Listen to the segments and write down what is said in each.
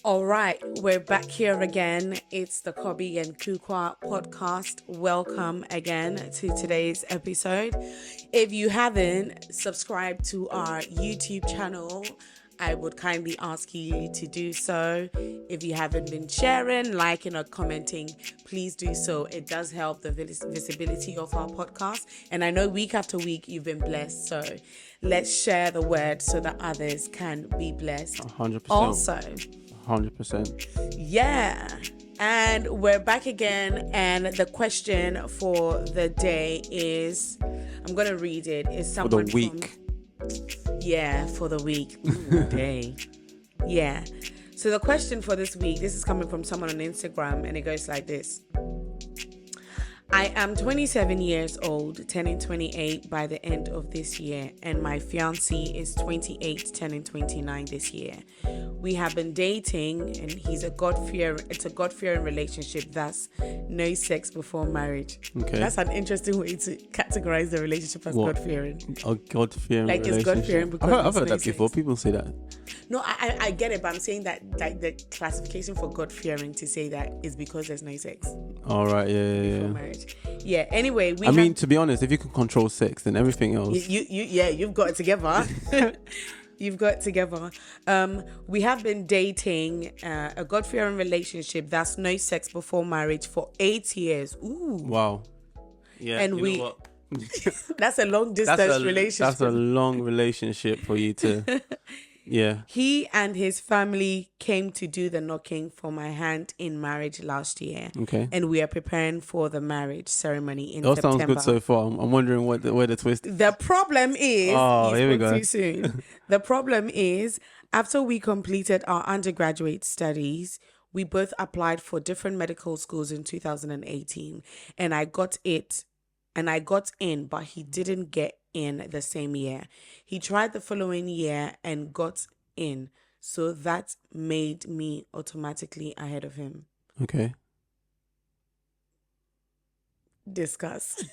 All right, we're back here again. It's the Kobe and Kukwa podcast. Welcome again to today's episode. If you haven't subscribed to our YouTube channel, I would kindly ask you to do so. If you haven't been sharing, liking, or commenting, please do so. It does help the visibility of our podcast. And I know week after week you've been blessed. So let's share the word so that others can be blessed. 100%. Also, 100%. yeah. And we're back again. And the question for the day is, I'm going to read it. It's For someone the week. for the week. Ooh, day. Yeah. So the question for this week, this is coming from someone on Instagram, and it goes like this. I am 27 years old, turning 28 by the end of this year, and my fiancé is 28, turning 29 this year. We have been dating, and it's a God-fearing relationship. That's no sex before marriage. Okay. That's an interesting way to categorize the relationship as What? God-fearing. A God-fearing Like, it's relationship. God-fearing because I've there's heard no that before. sex. People say that. No, I get it, but I'm saying that like the classification for God-fearing to say that is because there's no sex All right. Yeah. before marriage. Yeah. Anyway, I mean, to be honest, if you can control sex, then everything else. you've got it together. You've got it together. We have been dating a God-fearing relationship that's no sex before marriage for 8 years. Ooh, Wow. Yeah. And you we- know what? that's a long distance relationship. That's a long relationship for you to. Yeah. He and his family came to do the knocking for my hand in marriage last year. Okay. And we are preparing for the marriage ceremony in That September. sounds good so far. I'm wondering where the twist is. The problem is, Oh, he here we spoke go. too soon. The problem is, after we completed our undergraduate studies, we both applied for different medical schools in 2018, and I got in, but he didn't get in the same year. He tried the following year and got in, so that made me automatically ahead of him. Okay. Discuss.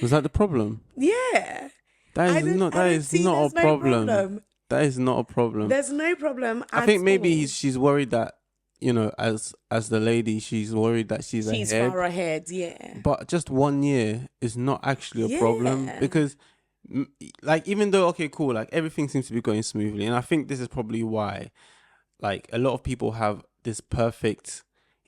Was that the problem? Yeah. That I is don't- not. I That don't is see not there's a no problem. That is not a problem. There's no problem. I think maybe all. she's worried that, as the lady, she's worried that she's ahead. far ahead, yeah. But just 1 year is not actually a problem Yeah. because, like, even though, okay, cool, like everything seems to be going smoothly. And I think this is probably why, like, a lot of people have this perfect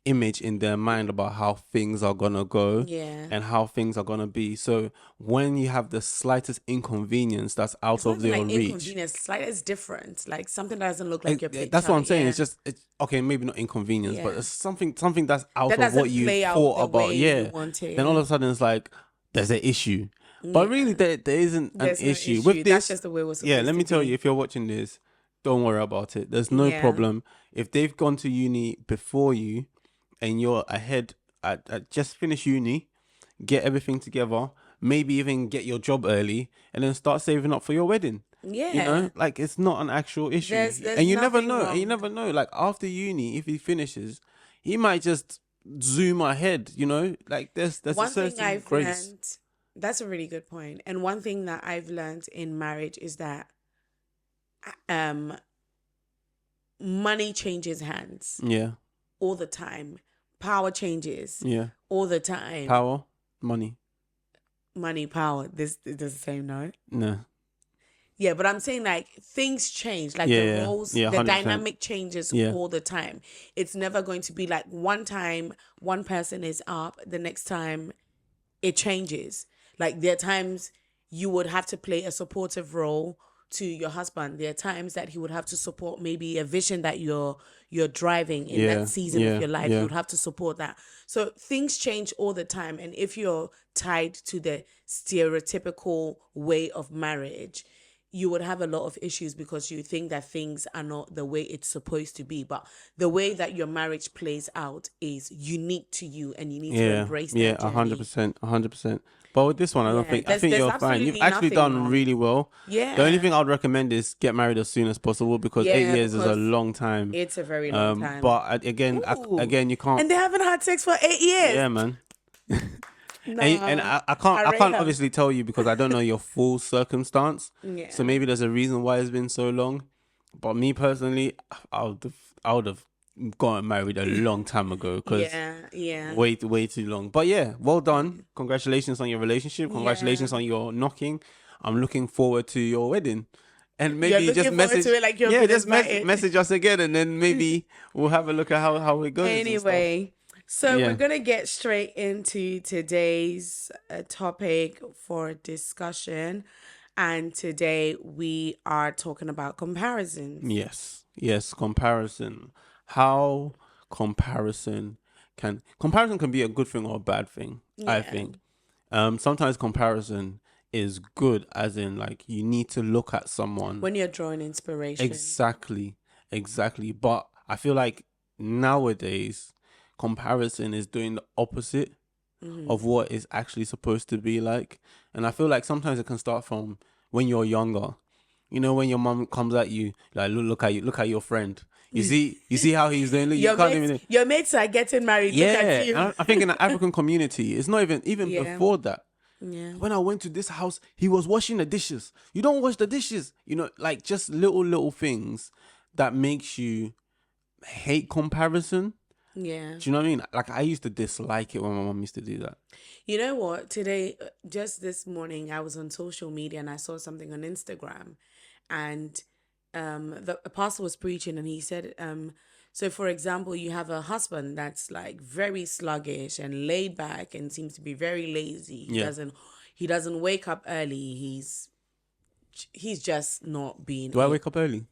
image in their mind about how things are gonna go Yeah. and how things are gonna be. So when you have the slightest inconvenience that's out It's of not even your like reach, inconvenience. It's like it's different. Like something that doesn't look like your picture. that's what I'm saying. Yeah. It's okay, maybe not inconvenience, but Yeah. it's something that's out That of doesn't what you play out thought the about. way Yeah. you want it. Then all of a sudden it's like there's an issue, but really there isn't There's an no issue with That's this. just the way it was supposed Yeah, let me to tell be. you, if you're watching this, don't worry about it. There's no Yeah. problem if they've gone to uni before you, and you're ahead at just finish uni, get everything together, maybe even get your job early, and then start saving up for your wedding. Yeah. Like it's not an actual issue. There's And you never nothing know. And you wrong. never know. Like after uni, if he finishes, he might just zoom ahead, Like there's One a thing certain I've grace. learned, that's a really good point. And one thing that I've learned in marriage is that money changes hands Yeah. all the time. Power changes Yeah. all the time. Power, money. Money, power. This does the same, no? No. Yeah, but I'm saying like things change, like Yeah, the roles, yeah, the 100%. dynamic changes Yeah. all the time. It's never going to be like one time one person is up, the next time it changes. Like there are times you would have to play a supportive role to your husband. There are times that he would have to support maybe a vision that you're driving in Yeah, that season yeah, of your life. yeah. You would have to support that. So things change all the time. And if you're tied to the stereotypical way of marriage, you would have a lot of issues because you think that things are not the way it's supposed to be. But the way that your marriage plays out is unique to you, and you need to embrace that Yeah, journey. 100%, 100%. But with this one, I don't Yeah, think. I there's- think there's you're fine. You've absolutely actually nothing done wrong. really well. Yeah. The only thing I would recommend is get married as soon as possible because Yeah, 8 years is a because long time. It's a very long time. But again, Ooh. you can't. And they haven't had sex for 8 years. Yeah, man. Nah, And I I can't rate her. obviously tell you because I don't know your full circumstance. Yeah. So maybe there's a reason why it's been so long. But me personally, I would have gotten married a long time ago because Yeah. way too long. But yeah, well done. Congratulations on your relationship. Congratulations Yeah. on your knocking. I'm looking forward to your wedding. And You're maybe just looking forward message, to it like you've yeah, been just invited. message us again, and then maybe we'll have a look at how it goes and stuff. Anyway, so Yeah. we're going to get straight into today's topic for discussion. And today we are talking about comparisons. Yes, comparison. How comparison can be a good thing or a bad thing, I Yeah. think. Sometimes comparison is good, as in like you need to look at someone. When you're drawing inspiration. Exactly. But I feel like nowadays comparison is doing the opposite of what is actually supposed to be like. And I feel like sometimes it can start from when you're younger. You know, when your mom comes at you, like look at your friend. You see how he's doing. Look, you can't even. Your mates are getting married. Look at you. I think in the African community, it's not even Yeah. before that. Yeah. When I went to this house, he was washing the dishes. You don't wash the dishes. You know, like just little things that makes you hate comparison. Yeah. Do you know what I mean? Like I used to dislike it when my mom used to do that. You know what? Today, just this morning, I was on social media and I saw something on Instagram, and the apostle was preaching, and he said, so for example, you have a husband that's like very sluggish and laid back and seems to be very lazy. Yeah. He doesn't wake up early. He's just not being. Do I wake up early?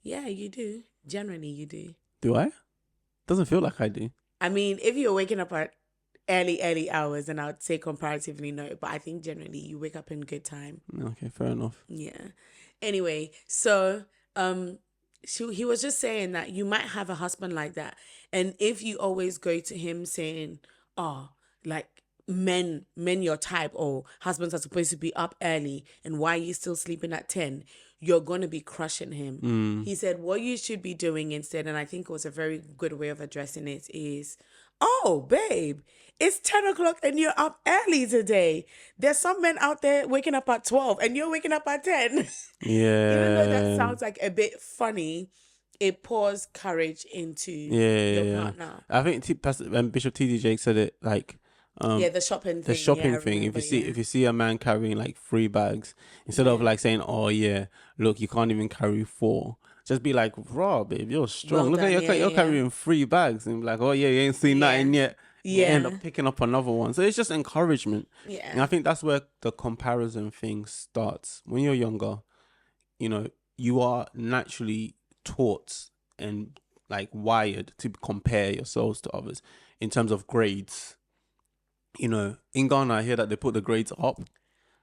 Yeah, you do. Generally, you do. Do I? Doesn't feel like I do. I mean, if you're waking up at early hours, then I would say comparatively no. But I think generally you wake up in good time. Okay, fair enough. Yeah. Anyway, so he was just saying that you might have a husband like that, and if you always go to him saying, "Oh, like men your type," or husbands are supposed to be up early, and why are you still sleeping at 10? You're gonna be crushing him. He said what you should be doing instead, and I think it was a very good way of addressing it, is, "Oh, babe, it's 10 o'clock and you're up early today. There's some men out there waking up at 12 and you're waking up at 10. Yeah. Even though that sounds like a bit funny, it pours courage into your partner. I think Bishop T.D. Jakes said it like The shopping thing. the shopping Yeah, I thing. remember, If you see a man carrying like 3 bags, instead of like saying, "Oh yeah, look, you can't even carry 4," just be like, "Raw, babe, you're strong. Well Look done, at you're carrying 3 bags," and be like, "Oh yeah, you ain't seen nothing yet." You Yeah. end up picking up another one. So it's just encouragement. Yeah. And I think that's where the comparison thing starts. When you're younger, you know, you are naturally taught and like wired to compare yourselves to others in terms of grades. You know, in Ghana, I hear that they put the grades up.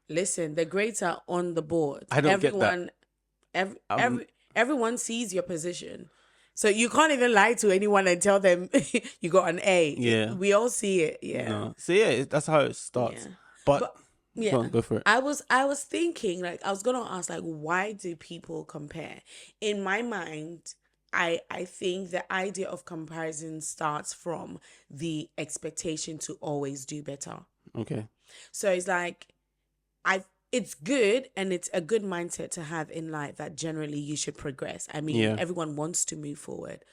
Listen, the grades are on the board. I don't get that. Everyone sees your position. So you can't even lie to anyone and tell them you got an A. Yeah. We all see it. Yeah. No. So yeah, that's how it starts. Yeah. But Yeah. go on, go for it. I was thinking, like, I was gonna ask, like, why do people compare? In my mind, I think the idea of comparison starts from the expectation to always do better. Okay. So it's like it's good, and it's a good mindset to have in life that generally you should progress. I mean, Yeah. everyone wants to move forward.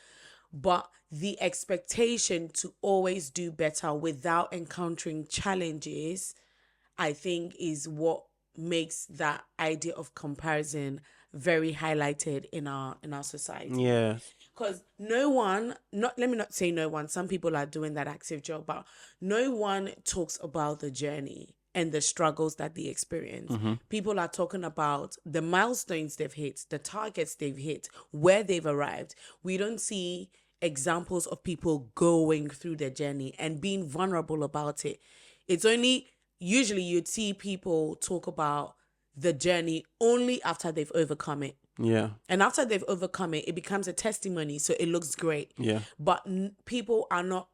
But the expectation to always do better without encountering challenges, I think, is what makes that idea of comparison very highlighted in our society. Yeah. Because let me not say no one, some people are doing that active job, but no one talks about the journey and the struggles that they experience. People are talking about the milestones they've hit, the targets they've hit, where they've arrived. We don't see examples of people going through their journey and being vulnerable about it. It's only usually you'd see people talk about the journey only after they've overcome it. Yeah. And after they've overcome it, it becomes a testimony, so it looks great. Yeah. But people are not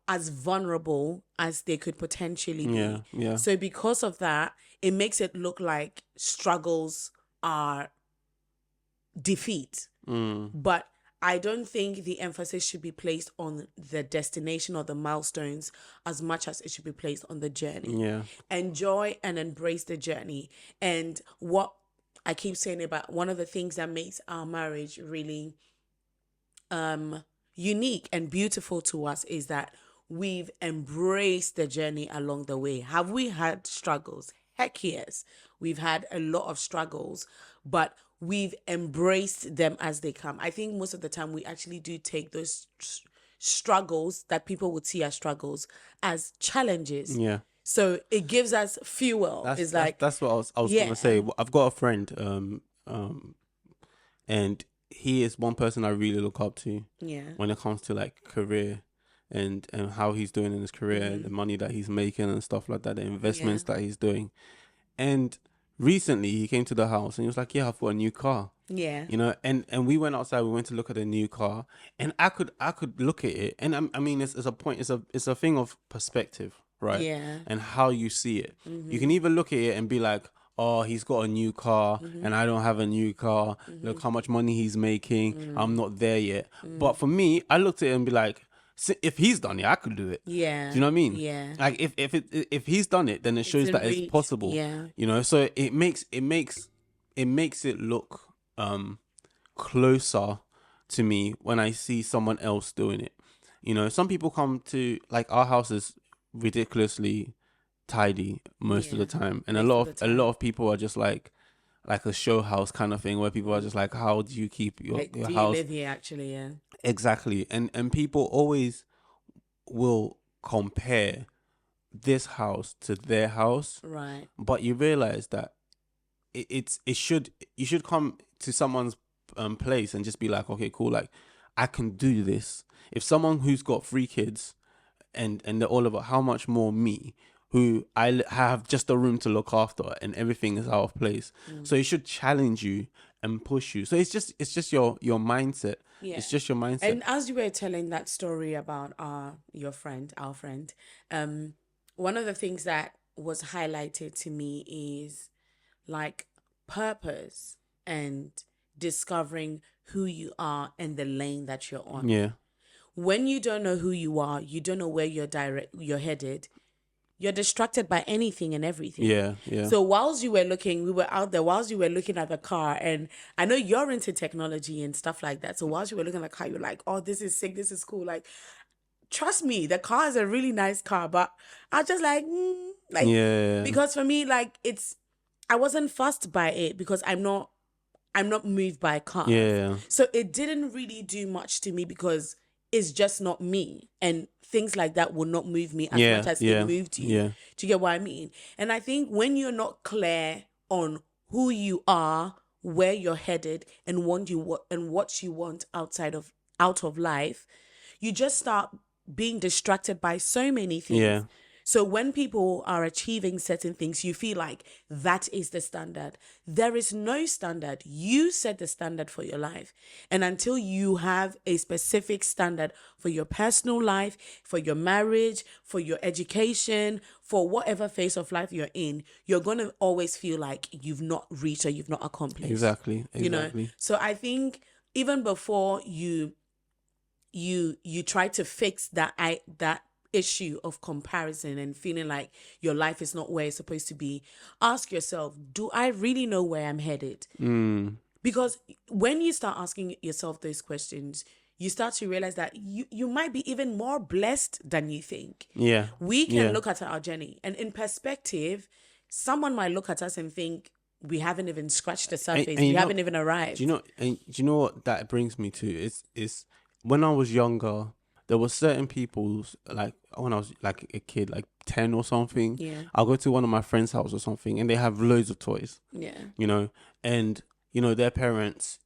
as vulnerable as they could potentially be. Yeah. Yeah. So because of that, it makes it look like struggles are defeat. But I don't think the emphasis should be placed on the destination or the milestones as much as it should be placed on the journey. Yeah. Enjoy and embrace the journey. And what I keep saying about one of the things that makes our marriage really unique and beautiful to us is that we've embraced the journey along the way. Have we had struggles? Heck yes. We've had a lot of struggles, but we've embraced them as they come. I think most of the time we actually do take those struggles that people would see as struggles as challenges. Yeah. So it gives us fuel. That's what I was gonna say. I've got a friend, and he is one person I really look up to. Yeah. When it comes to like career and how he's doing in his career, and the money that he's making and stuff like that, the investments that he's doing. And recently he came to the house and he was like, "Yeah, I've got a new car." Yeah. You know, and we went outside. We went to look at a new car, and I could look at it, and I mean, it's a point. It's a thing of perspective, right? Yeah. And how you see it. You can either look at it and be like, "Oh, he's got a new car, and I don't have a new car. Look how much money he's making. I'm not there yet." But for me, I looked at it and be like, if he's done it, I could do it. Yeah. Do you know what I mean? Yeah. Like if he's done it, then it shows that it's possible. Yeah. You know, so it makes it look closer to me when I see someone else doing it. You know, some people come to, like, our house is ridiculously tidy most of the time, and a lot of people are just like a show house kind of thing, where people are just like, how do you keep your do house? You live here actually? Yeah. Exactly. And people always will compare this house to their house, Right. but you realize that you should come to someone's place and just be like, okay, cool, like, I can do this. If someone who's got 3 kids and they're all about, how much more me, who I have just a room to look after and everything is out of place. So it should challenge you and push you. So it's just your mindset. Yeah. It's just your mindset. And as you were telling that story about our friend, one of the things that was highlighted to me is like purpose and discovering who you are and the lane that you're on. Yeah. When you don't know who you are, you don't know where you're headed, you're distracted by anything and everything. Yeah, yeah. So whilst you were looking, we were out there, whilst you were looking at the car, and I know you're into technology and stuff like that. So whilst you were looking at the car, you're like, oh, this is sick, this is cool. Like, trust me, the car is a really nice car, but I was just like, yeah. Because for me, like, I wasn't fussed by it because I'm not moved by cars. Yeah. So it didn't really do much to me because it's just not me, and things like that will not move me as much as it moved you. Yeah. Do you get what I mean? And I think when you're not clear on who you are, where you're headed, and what you want out of life, you just start being distracted by so many things. Yeah. So when people are achieving certain things, you feel like that is the standard. There is no standard. You set the standard for your life. And until you have a specific standard for your personal life, for your marriage, for your education, for whatever phase of life you're in, you're going to always feel like you've not reached or you've not accomplished. Exactly. You know? So I think even before you try to fix that issue of comparison and feeling like your life is not where it's supposed to be, ask yourself, do I really know where I'm headed? Because when you start asking yourself those questions, you start to realize that you might be even more blessed than you think. Yeah. We can look at our journey, and in perspective, someone might look at us and think we haven't even scratched the surface. And we haven't even arrived. Do you know what that brings me to? Is when I was younger, there were certain people, like when I was like a kid, like 10 or something. Yeah. I'll go to one of my friends' house or something, and they have loads of toys. Yeah. You know, and you know their parents.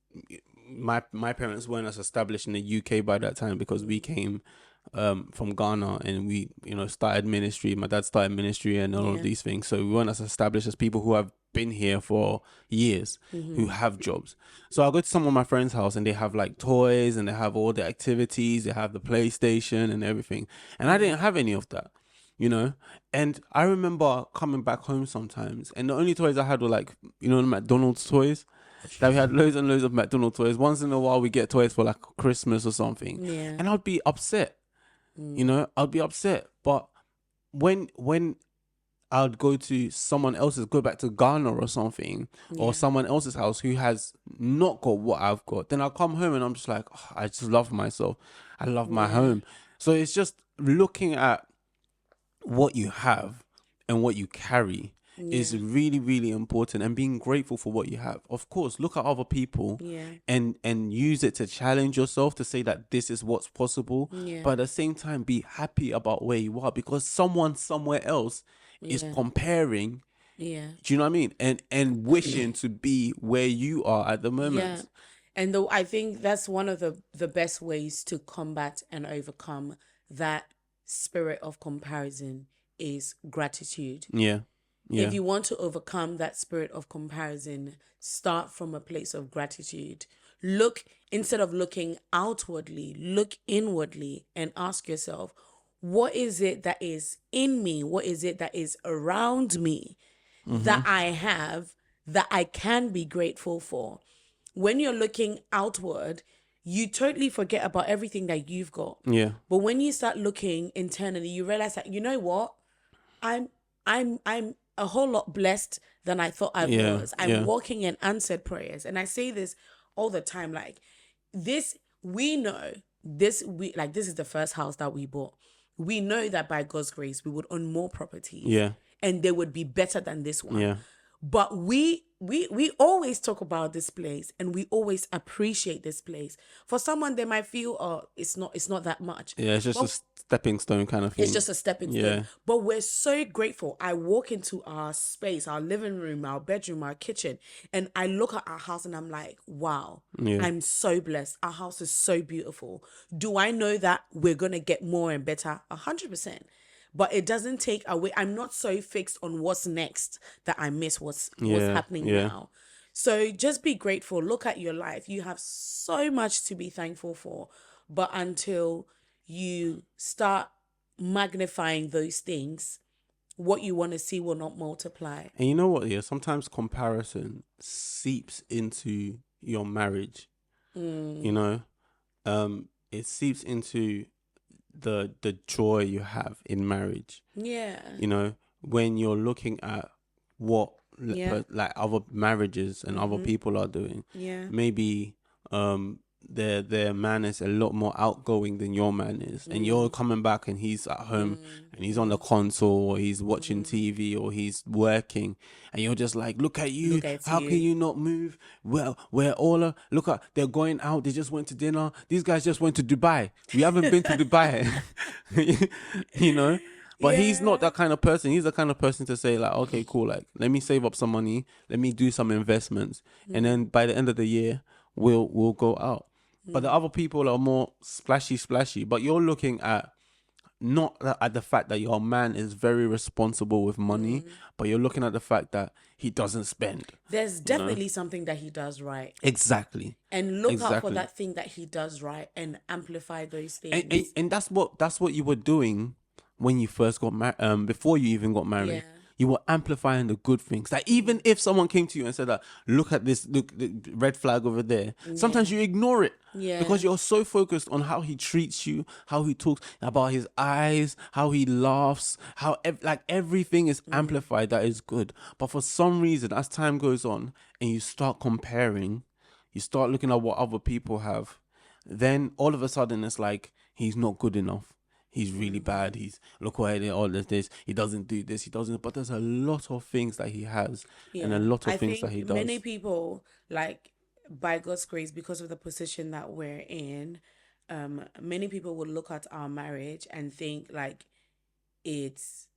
My parents weren't as established in the UK by that time because we came from Ghana, and we started ministry. My dad started ministry and all of these things, so we weren't as established as people who have been here for years, who have jobs. So I'll go to some of my friends' house and they have like toys and they have all the activities, they have the PlayStation and everything, and I didn't have any of that, and I remember coming back home sometimes and the only toys I had were like the McDonald's toys. That we had loads and loads of McDonald's toys. Once in a while we get toys for like Christmas or something, and I'd be upset. I'd be upset. But when I'd go back to Ghana or something, or someone else's house who has not got what I've got. Then I'll come home and I'm just like, oh, I just love myself. I love my home. So it's just looking at what you have and what you carry is really, really important, and being grateful for what you have. Of course, look at other people and use it to challenge yourself to say that this is what's possible. But at the same time, be happy about where you are, because someone somewhere else is comparing. Do you know what I mean? And wishing to be where you are at the moment. And though I think that's one of the best ways to combat and overcome that spirit of comparison is gratitude. If you want to overcome that spirit of comparison, start from a place of gratitude. Instead of looking outwardly, look inwardly and ask yourself, what is it that is in me? What is it that is around me that I have, that I can be grateful for? When you're looking outward, you totally forget about everything that you've got. But when you start looking internally, you realize that, you know what? I'm a whole lot blessed than I thought I was. I'm walking in answered prayers. And I say this all the time, like this is the first house that we bought. We know that by God's grace, we would own more properties. And they would be better than this one. But we always talk about this place, and we always appreciate this place. For someone, they might feel, oh, it's not that much. It's just a stepping stone kind of thing. It's just a stepping stone. But we're so grateful. I walk into our space, our living room, our bedroom, our kitchen, and I look at our house and I'm like, wow, I'm so blessed. Our house is so beautiful. Do I know that we're going to get more and better? 100%. But it doesn't take away. I'm not so fixed on what's next that I miss what's happening now. So just be grateful. Look at your life. You have so much to be thankful for. But until you start magnifying those things, what you want to see will not multiply. And you know what? Sometimes comparison seeps into your marriage. You know, it seeps into the joy you have in marriage. You know, when you're looking at what like other marriages and other people are doing, maybe their man is a lot more outgoing than your man is, and you're coming back and he's at home and he's on the console, or he's watching TV, or he's working, and you're just like, look at you, how can you not move? Well, look at, they're going out, they just went to dinner, these guys just went to Dubai, we haven't been to Dubai. You know. But he's not that kind of person. He's the kind of person to say, like, okay, cool, like, let me save up some money, let me do some investments, and then by the end of the year, we'll go out. But the other people are more splashy. But you're looking at not at the fact that your man is very responsible with money, but you're looking at the fact that he doesn't spend. There's definitely something that he does right. Exactly. And look out for that thing that he does right and amplify those things. And that's what you were doing when you first got married, before you even got married. You were amplifying the good things. Like, even if someone came to you and said that, look at this, look, the red flag over there, sometimes you ignore it because you're so focused on how he treats you, how he talks, about his eyes, how he laughs, how everything is amplified that is good. But for some reason, as time goes on and you start comparing, you start looking at what other people have, then all of a sudden it's like, he's not good enough. He's really bad. Look what he did, all this. He doesn't do this. He doesn't. But there's a lot of things that he has, and a lot of things that he does. Many people, like, by God's grace, because of the position that we're in, many people will look at our marriage and think like it's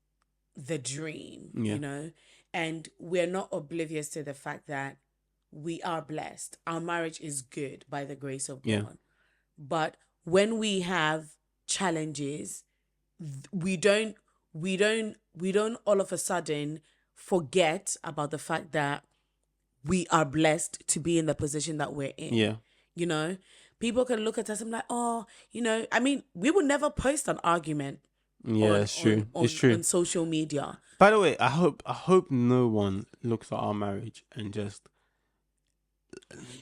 the dream, you know, and we're not oblivious to the fact that we are blessed. Our marriage is good by the grace of God. But when we have challenges, we don't all of a sudden forget about the fact that we are blessed to be in the position that we're in. You know, people can look at us and be like, oh, you know, I mean, we would never post an argument it's true. It's true. On social media. By the way, I hope no one looks at our marriage and just.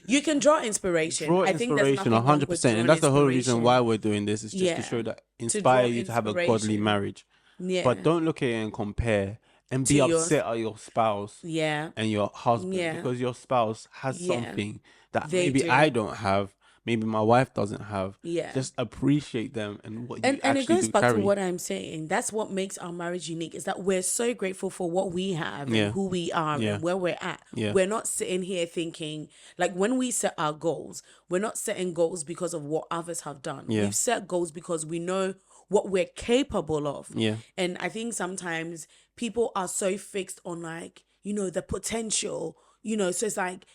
You can draw inspiration. I think there's 100%, and that's the whole reason why we're doing this. Is just to show that, inspire you to have a godly marriage. But don't look at it and compare and to be your upset at your spouse yeah and your husband yeah because your spouse has yeah something that they maybe do I don't have, maybe my wife doesn't have. yeah. Just appreciate them and what you And it actually goes do back to carry. what I'm saying. That's what makes our marriage unique, is that we're so grateful for what we have and Yeah. who we are Yeah. and where we're at. Yeah. We're not sitting here thinking, like, when we set our goals, we're not setting goals because of what others have done. Yeah. We've set goals because we know what we're capable of. Yeah. And I think sometimes people are so fixed on, like, the potential, so it's like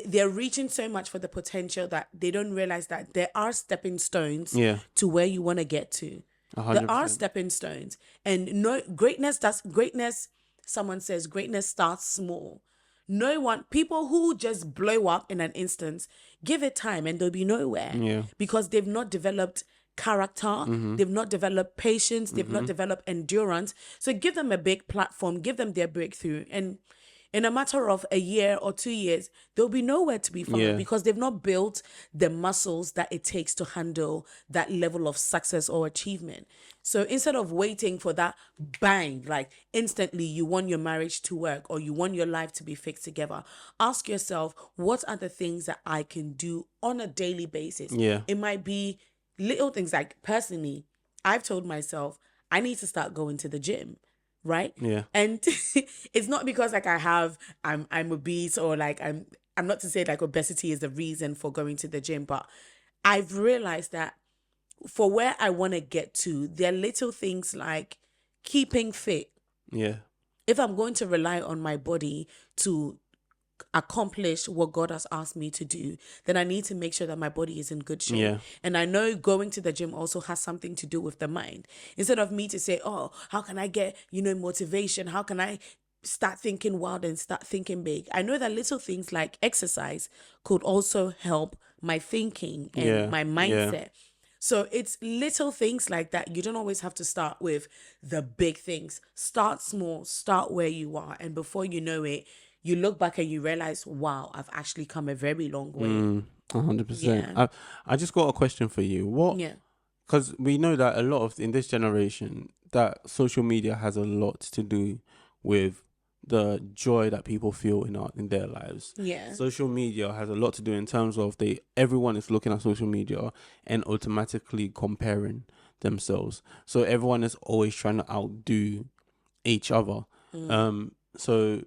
they're reaching so much for the potential that they don't realize that there are stepping stones Yeah. to where you want to get to. There are 100%. stepping stones. And no greatness, someone says greatness starts small. No one, people who just blow up in an instant, give it time and they'll be nowhere. Yeah. Because they've not developed character, they've not developed patience, they've not developed endurance. So give them a big platform, give them their breakthrough. And in a matter of a year or 2 years, they'll be nowhere to be found Yeah. because they've not built the muscles that it takes to handle that level of success or achievement. So instead of waiting for that bang, like instantly you want your marriage to work or you want your life to be fixed together, ask yourself, what are the things that I can do on a daily basis? Yeah. It might be little things. Like, personally, I've told myself I need to start going to the gym. Right? Yeah. And it's not because like I'm obese, or like I'm not to say like obesity is the reason for going to the gym, but I've realized that for where I want to get to, there are little things like keeping fit. Yeah. If I'm going to rely on my body to accomplish what God has asked me to do, then I need to make sure that my body is in good shape. Yeah. And I know going to the gym also has something to do with the mind. Instead of me to say, oh, how can I get, motivation? How can I start thinking wild and start thinking big? I know that little things like exercise could also help my thinking and Yeah. my Yeah. mindset. So it's little things like that. You don't always have to start with the big things. Start small, start where you are. And before you know it, you look back and you realize, wow, I've actually come a very long way. 100%. Yeah. I just got a question for you. What? Yeah. Because we know that a lot of in this generation, that social media has a lot to do with the joy that people feel in their lives. Yeah. Social media has a lot to do in terms of everyone is looking at social media and automatically comparing themselves. So everyone is always trying to outdo each other. So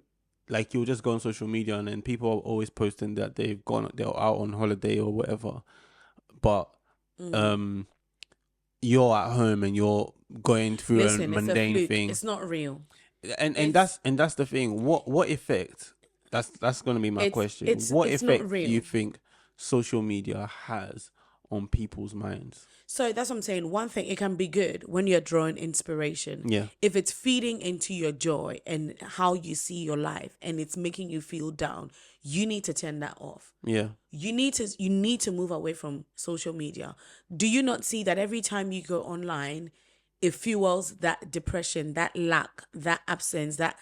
like, you'll just go on social media and then people are always posting that they're out on holiday or whatever, but you're at home and you're going through a mundane it's a fluke. thing. It's not real. And that's the thing. What effect? That's gonna be my question. What it's not effect do real. you think social media has on people's minds? So that's what I'm saying. One thing, it can be good when you're drawing inspiration. Yeah. If it's feeding into your joy and how you see your life and it's making you feel down, you need to turn that off. Yeah. You need to move away from social media. Do you not see that every time you go online, it fuels that depression, that lack, that absence, that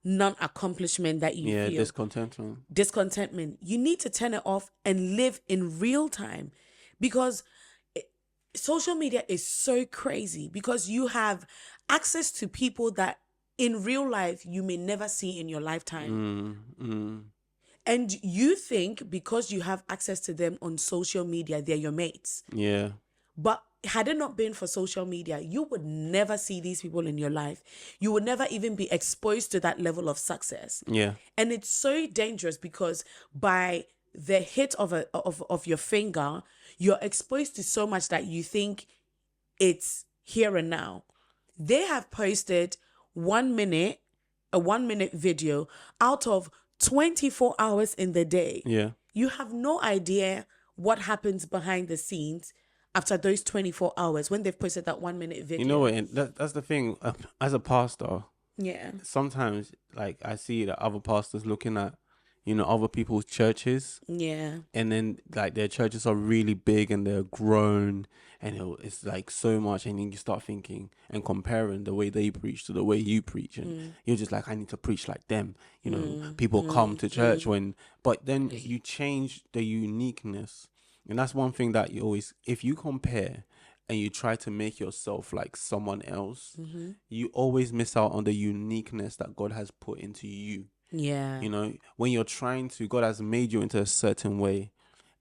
non-accomplishment that you Yeah. feel? Discontentment. You need to turn it off and live in real time, because social media is so crazy, because you have access to people that in real life you may never see in your lifetime. And you think because you have access to them on social media, they're your mates. Yeah. But had it not been for social media, you would never see these people in your life. You would never even be exposed to that level of success. Yeah. And it's so dangerous, because by the hit of your finger, you're exposed to so much that you think it's here and now. They have posted a 1 minute video out of 24 hours in the day. Yeah. You have no idea what happens behind the scenes after those 24 hours when they've posted that 1 minute video. You know what? And that's the thing. As a pastor, Yeah. sometimes like I see that other pastors looking at, other people's churches, Yeah. and then like their churches are really big and they're grown, and it's like so much, and then you start thinking and comparing the way they preach to the way you preach, and you're just like, I need to preach like them. People come to church but then you change the uniqueness, and that's one thing that you always, if you compare and you try to make yourself like someone else, Mm-hmm. you always miss out on the uniqueness that God has put into you. Yeah. You know, when you're trying to, God has made you into a certain way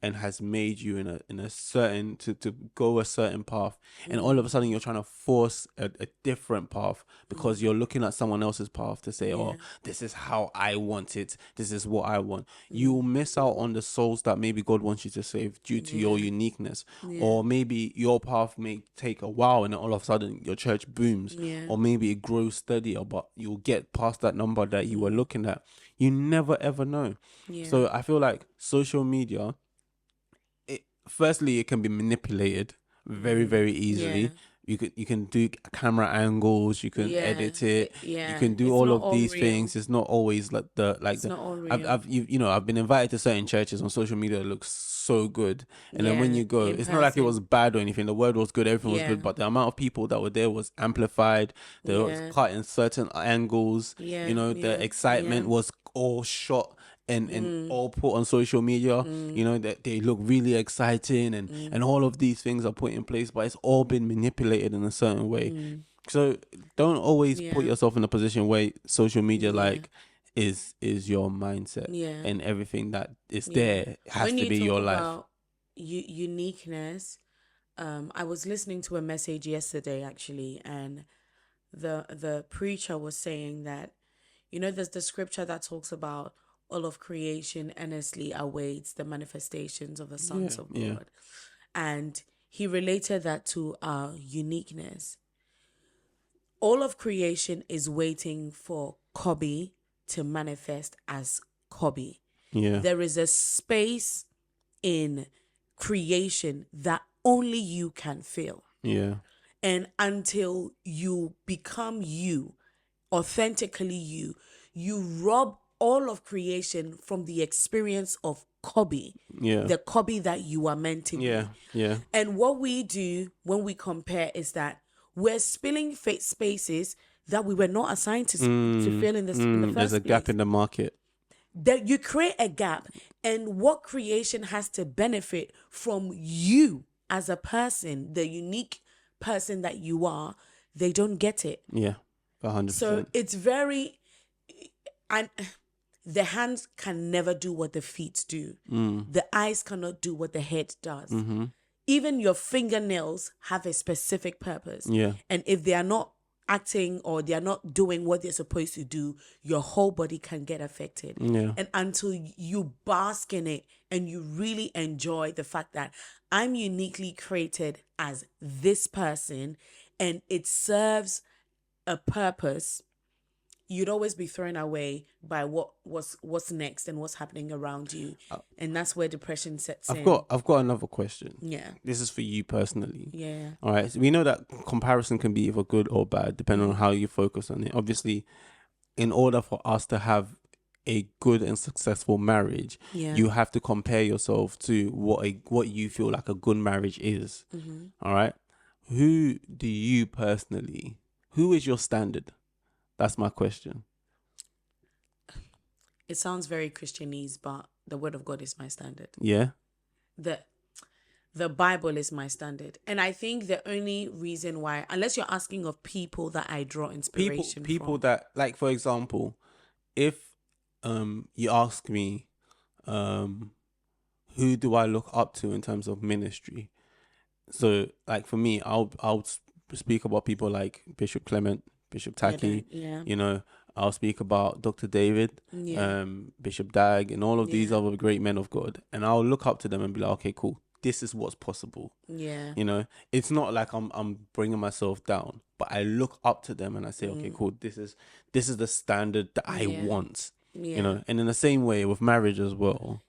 and has made you in a certain to go a certain path, and all of a sudden you're trying to force a different path because you're looking at someone else's path to say, oh, this is how I want it, this is what I want. You'll miss out on the souls that maybe God wants you to save due to your uniqueness. Or maybe your path may take a while and then all of a sudden your church booms. Or maybe it grows steadier, but you'll get past that number that you were looking at. You never ever know. So I feel like social media, firstly, it can be manipulated very, very easily. You can do camera angles, you can edit it, you can do It's all not of all these real. things. It's not always like It's not all real. I've been invited to certain churches on social media that looks so good, and then when Yeah, you go, in it's not like it person. was bad or anything. The word was good, everything was Yeah. good, but the amount of people that were there was amplified. They was Yeah. cut in certain angles. Yeah, You know, the excitement was all shot and all put on social media. You know, that they look really exciting, and all of these things are put in place, but it's all been manipulated in a certain way. So don't always put yourself in a position where social media like is your mindset, and everything that is there has When to you be talk your life. about uniqueness, I was listening to a message yesterday actually, and the preacher was saying that, there's the scripture that talks about all of creation earnestly awaits the manifestations of the sons of God. And he related that to our uniqueness. All of creation is waiting for Kobe to manifest as Kobe. There is a space in creation that only you can fill. And until you become you, authentically you rob all of creation from the experience of Kobe, the Kobe that you are meant to be. And what we do when we compare is that we're spilling spaces that we were not assigned to fill in the first There's a gap in the market. That you create a gap, and what creation has to benefit from you as a person, the unique person that you are, they don't get it. 100%. So it's very, and the hands can never do what the feet do. The eyes cannot do what the head does. Even your fingernails have a specific purpose. And if they are not acting or they are not doing what they're supposed to do, your whole body can get affected. And until you bask in it and you really enjoy the fact that I'm uniquely created as this person and it serves a purpose, you'd always be thrown away by what's next and what's happening around you. And that's where depression sets in. I've got another question. This is for you personally. All right. So we know that comparison can be either good or bad depending on how you focus on it. Obviously, in order for us to have a good and successful marriage, you have to compare yourself to what you feel like a good marriage is. All right. Who is your standard? That's my question. It sounds very Christianese, but the word of God is my standard. The Bible is my standard. And I think the only reason why, unless you're asking of people that I draw inspiration people from. that, like, for example, if you ask me who do I look up to in terms of ministry, so like for me, I'll speak about people like Bishop Clement, Bishop Taki, I'll speak about Dr. David, Bishop Dag, and all of these other great men of God, and I'll look up to them and be like, okay, cool, this is what's possible. It's not like I'm bringing myself down, but I look up to them and I say, okay, cool, this is the standard that I want. And in the same way with marriage as well.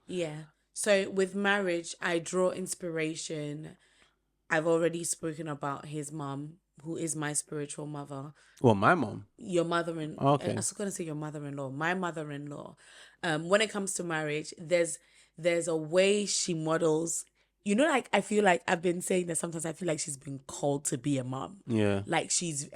So with marriage, I draw inspiration. I've already spoken about his mom, who is my spiritual mother. Well, my mom. Your mother-in-law. Okay. I was going to say your mother-in-law. My mother-in-law. When it comes to marriage, there's a way she models. Like I feel like I've been saying that sometimes I feel like she's been called to be a mom. Like she's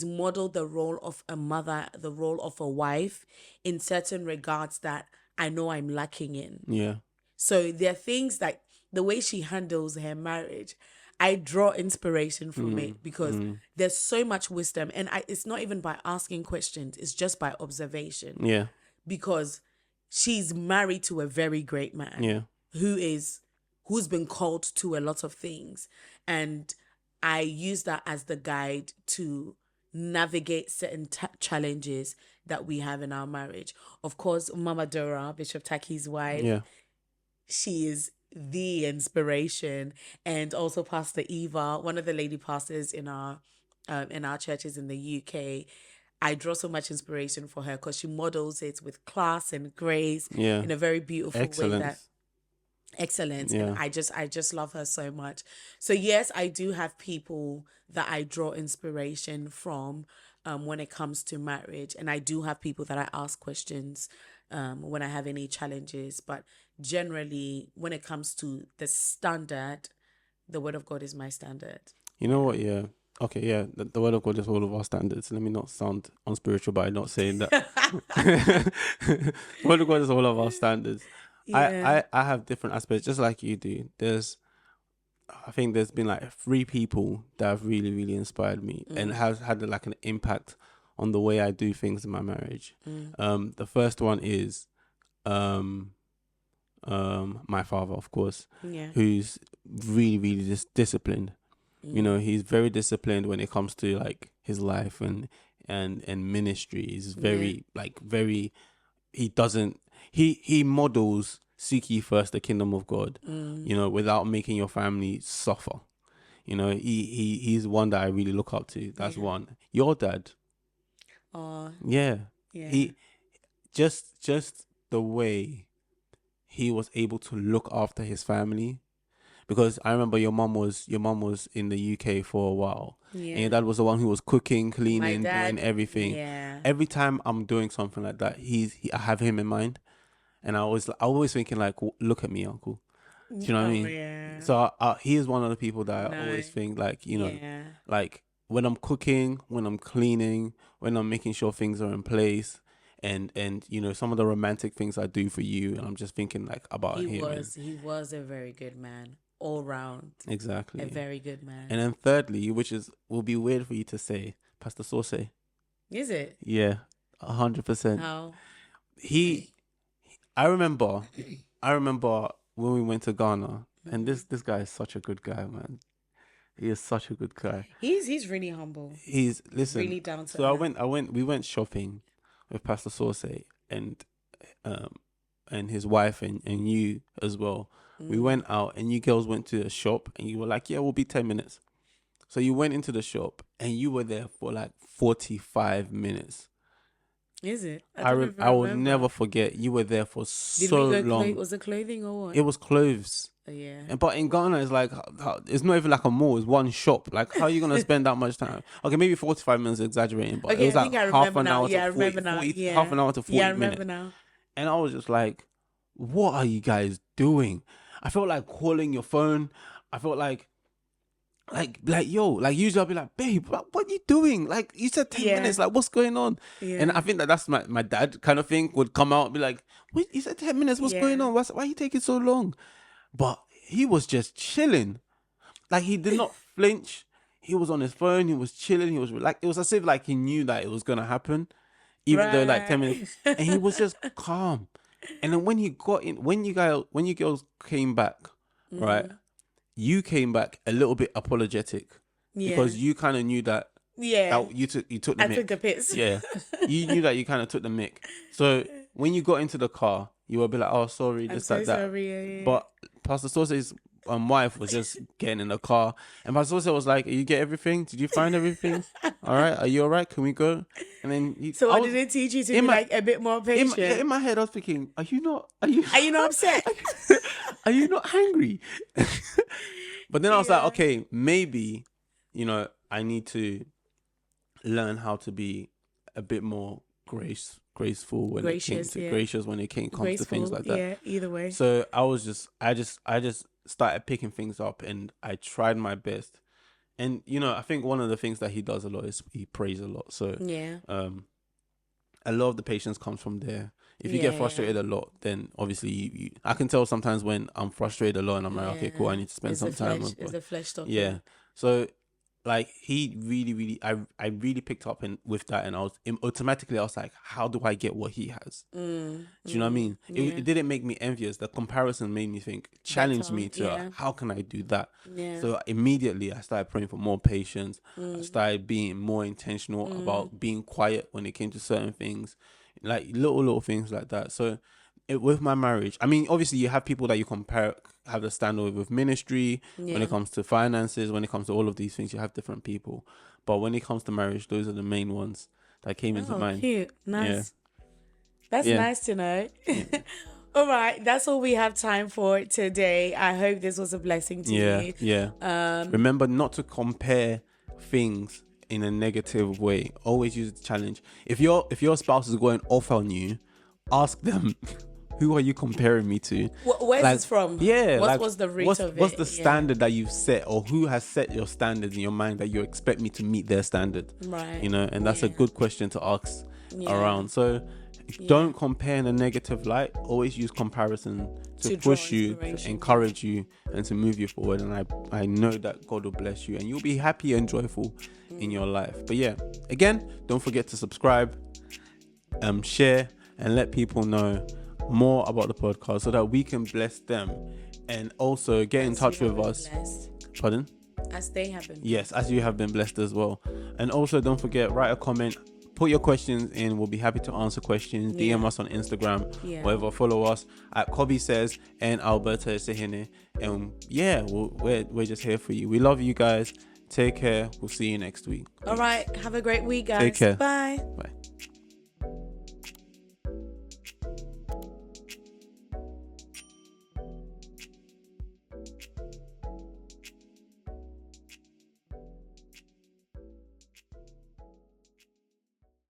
modeled the role of a mother, the role of a wife in certain regards that I know I'm lacking in. So there are things like the way she handles her marriage. I draw inspiration from it because there's so much wisdom, and it's not even by asking questions, it's just by observation. Yeah. Because she's married to a very great man. Yeah. Who's been called to a lot of things, and I use that as the guide to navigate certain challenges that we have in our marriage. Of course, Mama Dora, Bishop Taki's wife, Yeah. she is the inspiration, and also Pastor Eva, one of the lady pastors in our churches in the UK. I draw so much inspiration for her because she models it with class and grace Yeah. in a very beautiful way. Excellence. Yeah. And I just love her so much. So yes, I do have people that I draw inspiration from when it comes to marriage, and I do have people that I ask questions when I have any challenges. But generally, when it comes to the standard, the Word of God is my standard. You know what? Yeah. Okay. Yeah. The Word of God is all of our standards. Let me not sound unspiritual by not saying that. The Word of God is all of our standards. Yeah. I have different aspects, just like you do. I think there's been like 3 people that have really, really inspired me and has had like an impact on the way I do things in my marriage. The first one is my father, of course, who's really, really disciplined. You know, he's very disciplined when it comes to like his life and ministry. He's very he models seek ye first the kingdom of God, you know, without making your family suffer. You know, he's one that I really look up to. That's one. Your dad. Yeah. He just the way he was able to look after his family. Because I remember your mum was in the UK for a while. Yeah. And your dad was the one who was cooking, cleaning, doing everything. Yeah. Every time I'm doing something like that, I have him in mind. And I always thinking like, look at me, uncle. Do you know what I mean? Yeah. So he is one of the people that I always think like, you know, like when I'm cooking, when I'm cleaning, when I'm making sure things are in place, and you know, some of the romantic things I do for you, and I'm just thinking like about him. He was a very good man. All round. Exactly. A very good man. And then thirdly, which will be weird for you to say, Pastor Sauce. Is it? Yeah, 100%. How? I remember when we went to Ghana, and this guy is such a good guy, man. He is such a good guy. He's really humble. Listen. Really down to earth. We went shopping with Pastor Sauce and his wife and you as well. We went out and you girls went to a shop and you were like, yeah, we'll be 10 minutes. So you went into the shop and you were there for like 45 minutes. Is it? I will never forget. You were there for so long. Was it clothing or what? It was clothes. Yeah. But in Ghana, it's like, it's not even like a mall. It's one shop. Like, how are you going to spend that much time? Okay, maybe 45 minutes exaggerating, but it was like half an hour to 40 minutes. Yeah, I remember now. And I was just like, what are you guys doing? I felt like calling your phone. I felt like yo, like usually I'll be like, babe, what are you doing? Like you said 10 minutes, like what's going on? Yeah. And I think that's my dad kind of thing would come out and be like, wait, you said 10 minutes, what's going on? Why are you taking so long? But he was just chilling. Like he did not flinch. He was on his phone, he was chilling, he was like, it was as if like he knew that it was gonna happen, even though like 10 minutes, and he was just calm. And then when he got in, when you girls came back, right? You came back a little bit apologetic because you kind of knew that. Yeah. That you took the mic. I took the piss. Yeah. You knew that you kind of took the mic. So when you got into the car, you were a bit like, oh, sorry, this, that. Sorry, yeah. But Pastor Sauce's wife was just getting in the car, and Pastor Sauce was like, you get everything? Did you find everything? All right. Are you all right? Can we go? And then did it teach you to be like a bit more patient? In my head, I was thinking, are you not upset? Are you not angry? But then I was like, okay, maybe, you know, I need to learn how to be a bit more graceful when gracious when it comes to things like that. Yeah, either way. So I just started picking things up and I tried my best. And, you know, I think one of the things that he does a lot is he prays a lot. So a lot of the patience comes from there. If you get Yeah. frustrated a lot, then obviously I can tell sometimes when I'm frustrated a lot and I'm like, okay, cool, I need to spend some time. Is the flesh talking? Yeah. So like he really, I really picked up with that, and I was automatically I was like, how do I get what he has? Do you know what I mean? It didn't make me envious. The comparison made me think, challenged me to how can I do that? Yeah. So immediately I started praying for more patience. I started being more intentional about being quiet when it came to certain things, like little things like that. So with my marriage, I mean, obviously you have people that you have the standard with ministry, when it comes to finances, when it comes to all of these things, you have different people. But when it comes to marriage, those are the main ones that came into mind. Cute. Nice. Yeah. That's nice to know. All right. That's all we have time for today. I hope this was a blessing to you. Yeah. Remember not to compare things in a negative way. Always use the challenge. If your spouse is going off on you, ask them, who are you comparing me to? Where's this from? Yeah. What's the root of it? What's the standard that you've set, or who has set your standards in your mind that you expect me to meet their standard? Right. You know, and that's a good question to ask around. So don't compare in a negative light. Always use comparison to push you, to encourage you, and to move you forward. And I know that God will bless you and you'll be happy and joyful in your life. But yeah, again, don't forget to subscribe, share, and let people know more about the podcast so that we can bless them, and also get in touch with us. Pardon? As they have been. Yes, as you have been blessed as well. And also don't forget, write a comment, put your questions in. We'll be happy to answer questions. DM us on Instagram, whatever. Follow us at Kobe Says and Alberta Sehene. And yeah, we're just here for you. We love you guys. Take care. We'll see you next week. All right. Have a great week, guys. Take care. Bye. Bye.